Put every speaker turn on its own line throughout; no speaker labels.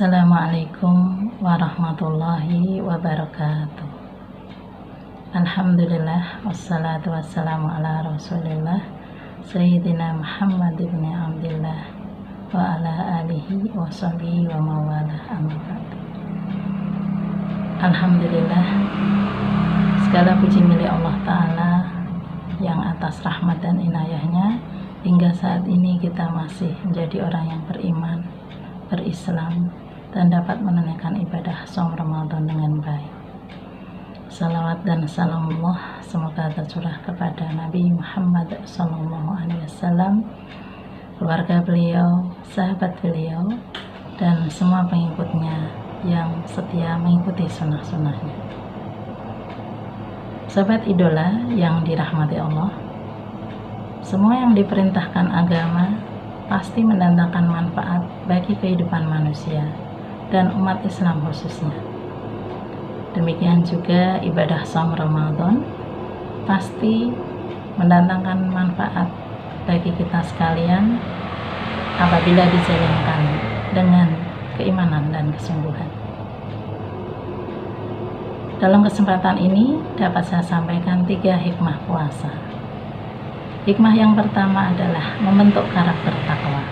Assalamualaikum warahmatullahi wabarakatuh. Alhamdulillah, wassalatu wassalamu ala rasulillah Sayyidina Muhammad ibn Abdillah wa ala alihi wa sahbihi wa mawalah, amma ba'du. Alhamdulillah, segala puji milik Allah Ta'ala yang atas rahmat dan inayahnya hingga saat ini kita masih menjadi orang yang beriman, berislam, dan dapat menunaikan ibadah shaum Ramadan dengan baik. Salawat dan salamullah semoga tercurah kepada Nabi Muhammad SAW, keluarga beliau, sahabat beliau, dan semua pengikutnya yang setia mengikuti sunnah-sunnahnya. Sahabat idola yang dirahmati Allah, semua yang diperintahkan agama pasti mendatangkan manfaat bagi kehidupan manusia dan umat Islam khususnya. Demikian juga ibadah shaum Ramadan pasti mendatangkan manfaat bagi kita sekalian apabila dijalankan dengan keimanan dan kesungguhan. Dalam kesempatan ini dapat saya sampaikan 3 hikmah puasa. Hikmah yang pertama adalah membentuk karakter takwa.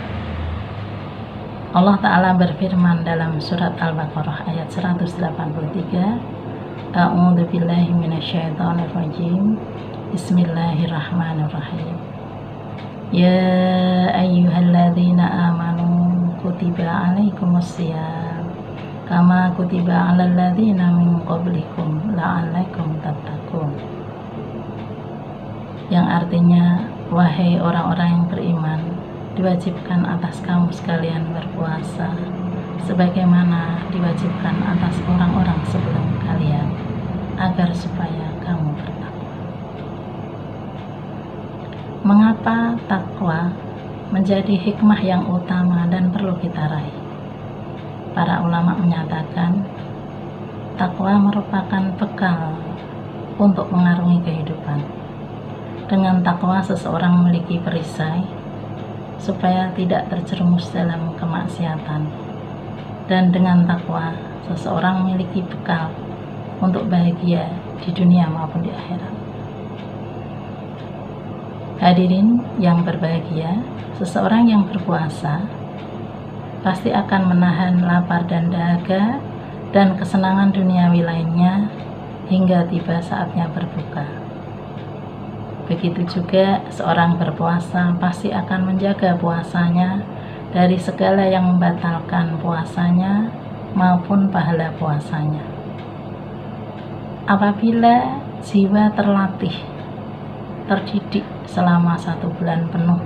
Allah Ta'ala berfirman dalam surat Al-Baqarah ayat 183, A'udzu billahi minasyaitonir rajim. Bismillahirrahmanirrahim. Ya ayyuhalladzina amanu kutiba 'alaikumussyam kama kutiba 'alal ladzina min qablikum la'allakum tattaqun. Yang artinya, wahai orang-orang yang beriman, diwajibkan atas kamu sekalian berpuasa sebagaimana diwajibkan atas orang-orang sebelum kalian, agar supaya kamu bertakwa. Mengapa takwa menjadi hikmah yang utama dan perlu kita raih? Para ulama menyatakan takwa merupakan bekal untuk mengarungi kehidupan. Dengan takwa seseorang memiliki perisai supaya tidak terjerumus dalam kemaksiatan, dan dengan takwa seseorang memiliki bekal untuk bahagia di dunia maupun di akhirat. Hadirin yang berbahagia, seseorang yang berpuasa pasti akan menahan lapar dan dahaga dan kesenangan duniawi lainnya hingga tiba saatnya berbuka. Begitu juga seorang berpuasa pasti akan menjaga puasanya dari segala yang membatalkan puasanya maupun pahala puasanya. Apabila jiwa terlatih, terdidik selama 1 bulan penuh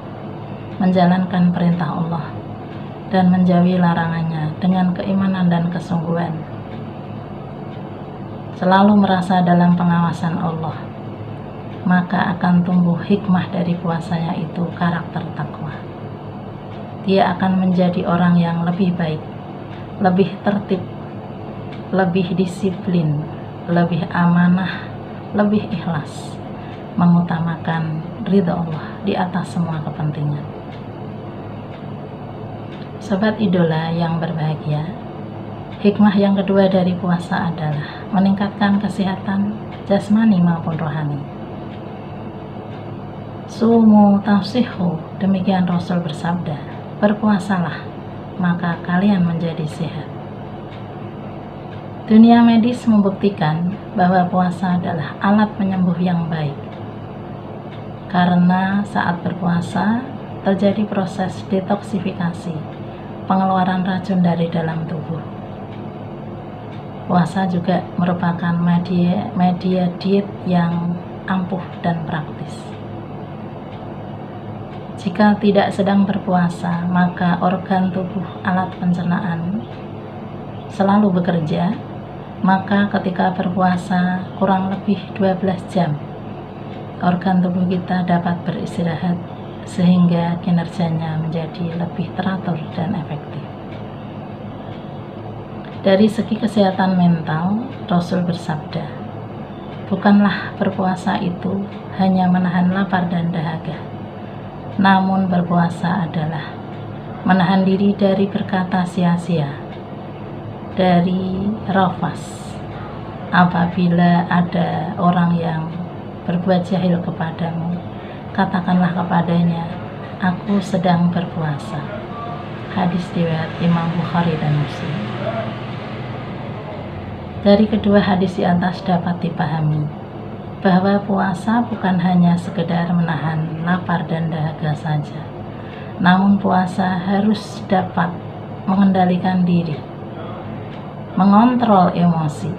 menjalankan perintah Allah dan menjauhi larangannya dengan keimanan dan kesungguhan, selalu merasa dalam pengawasan Allah, maka akan tumbuh hikmah dari puasanya itu, karakter takwa. Dia akan menjadi orang yang lebih baik, lebih tertib, lebih disiplin, lebih amanah, lebih ikhlas, mengutamakan ridha Allah di atas semua kepentingan. Sobat idola yang berbahagia, hikmah yang kedua dari puasa adalah meningkatkan kesehatan jasmani maupun rohani. Sumu tafsihu, demikian Rasul bersabda, berpuasalah maka kalian menjadi sehat. Dunia medis membuktikan bahwa puasa adalah alat penyembuh yang baik, karena saat berpuasa terjadi proses detoksifikasi, pengeluaran racun dari dalam tubuh. Puasa juga merupakan media diet yang ampuh dan praktis. Jika tidak sedang berpuasa, maka organ tubuh alat pencernaan selalu bekerja, maka ketika berpuasa kurang lebih 12 jam, organ tubuh kita dapat beristirahat sehingga kinerjanya menjadi lebih teratur dan efektif. Dari segi kesehatan mental, Rasul bersabda, bukanlah berpuasa itu hanya menahan lapar dan dahaga, namun berpuasa adalah menahan diri dari berkata sia-sia, dari rafas. Apabila ada orang yang berbuat jahil kepadamu, katakanlah kepadanya, aku sedang berpuasa. Hadis riwayat Imam Bukhari dan Muslim. Dari kedua hadis di atas dapat dipahami bahwa puasa bukan hanya sekedar menahan lapar dan dahaga saja, namun puasa harus dapat mengendalikan diri, mengontrol emosi,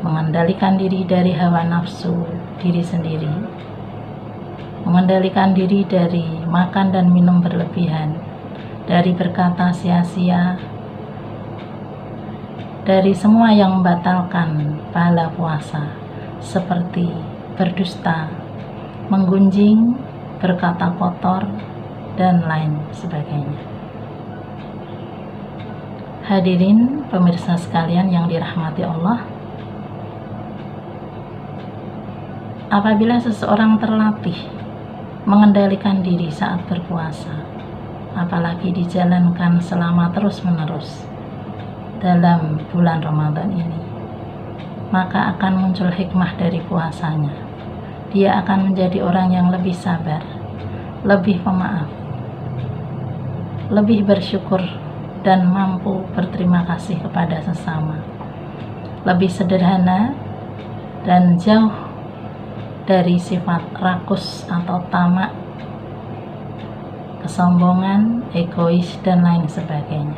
mengendalikan diri dari hawa nafsu diri sendiri, mengendalikan diri dari makan dan minum berlebihan, dari berkata sia-sia, dari semua yang membatalkan pahala puasa, seperti berdusta, menggunjing, berkata kotor, dan lain sebagainya. Hadirin pemirsa sekalian yang dirahmati Allah, apabila seseorang terlatih mengendalikan diri saat berpuasa, apalagi dijalankan selama terus-menerus dalam bulan Ramadan ini, maka akan muncul hikmah dari puasanya. Dia akan menjadi orang yang lebih sabar, lebih pemaaf, lebih bersyukur, dan mampu berterima kasih kepada sesama, lebih sederhana, dan jauh dari sifat rakus atau tamak, kesombongan, egois, dan lain sebagainya.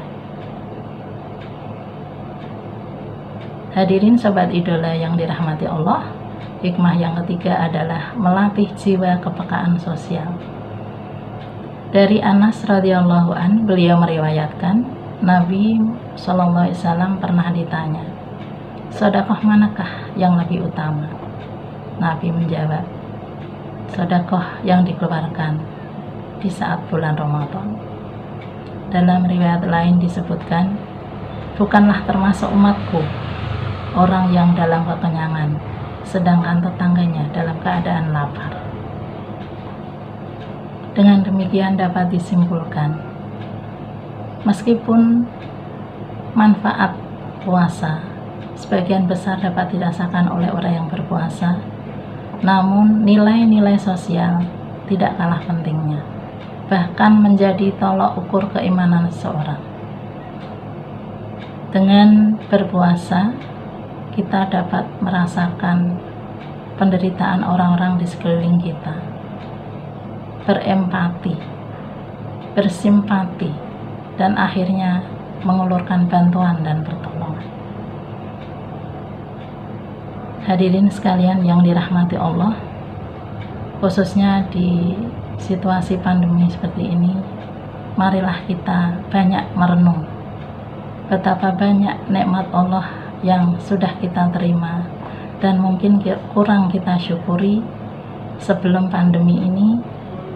Hadirin sobat idola yang dirahmati Allah, hikmah yang ketiga adalah melatih jiwa kepekaan sosial. Dari Anas radhiyallahu an, beliau meriwayatkan Nabi SAW pernah ditanya, sedekah manakah yang lebih utama? Nabi menjawab, sedekah yang dikeluarkan di saat bulan Ramadan. Dalam riwayat lain disebutkan, bukanlah termasuk umatku orang yang dalam kekenyangan, sedangkan tetangganya dalam keadaan lapar. Dengan demikian dapat disimpulkan, meskipun manfaat puasa sebagian besar dapat dirasakan oleh orang yang berpuasa, namun nilai-nilai sosial tidak kalah pentingnya, bahkan menjadi tolok ukur keimanan seseorang. Dengan berpuasa, kita dapat merasakan penderitaan orang-orang di sekeliling kita, berempati, bersimpati, dan akhirnya mengulurkan bantuan dan pertolongan. Hadirin sekalian yang dirahmati Allah, khususnya di situasi pandemi seperti ini, marilah kita banyak merenung betapa banyak nikmat Allah yang sudah kita terima dan mungkin kurang kita syukuri sebelum pandemi ini,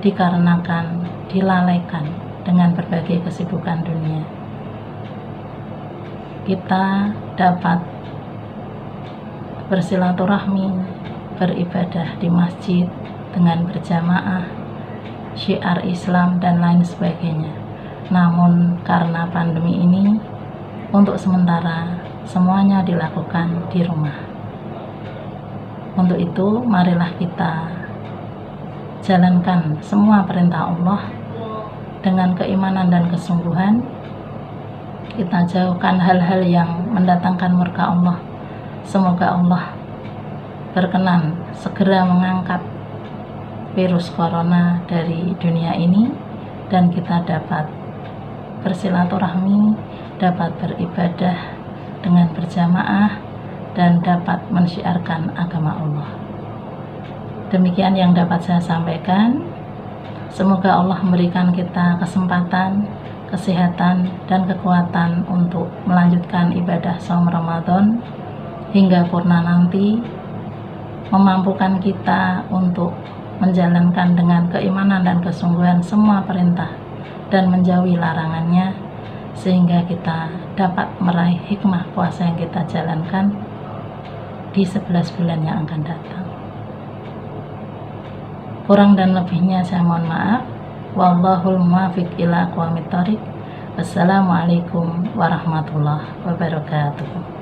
dikarenakan dilalaikan dengan berbagai kesibukan dunia. Kita dapat bersilaturahmi, beribadah di masjid dengan berjamaah, syiar Islam, dan lain sebagainya. Namun karena pandemi ini, untuk sementara semuanya dilakukan di rumah. Untuk itu, marilah kita jalankan semua perintah Allah dengan keimanan dan kesungguhan. Kita jauhkan hal-hal yang mendatangkan murka Allah. Semoga Allah berkenan segera mengangkat virus corona dari dunia ini, dan kita dapat bersilaturahmi, dapat beribadah dengan berjamaah, dan dapat mensyiarkan agama Allah. Demikian yang dapat saya sampaikan. Semoga Allah memberikan kita kesempatan, kesehatan, dan kekuatan untuk melanjutkan ibadah saum Ramadan hingga purna nanti, memampukan kita untuk menjalankan dengan keimanan dan kesungguhan semua perintah dan menjauhi larangannya, sehingga kita dapat meraih hikmah puasa yang kita jalankan di 11 bulan yang akan datang. Kurang dan lebihnya saya mohon maaf. Wallahul muwaffiq ila aqwamit thoriq. Wassalamualaikum warahmatullahi wabarakatuh.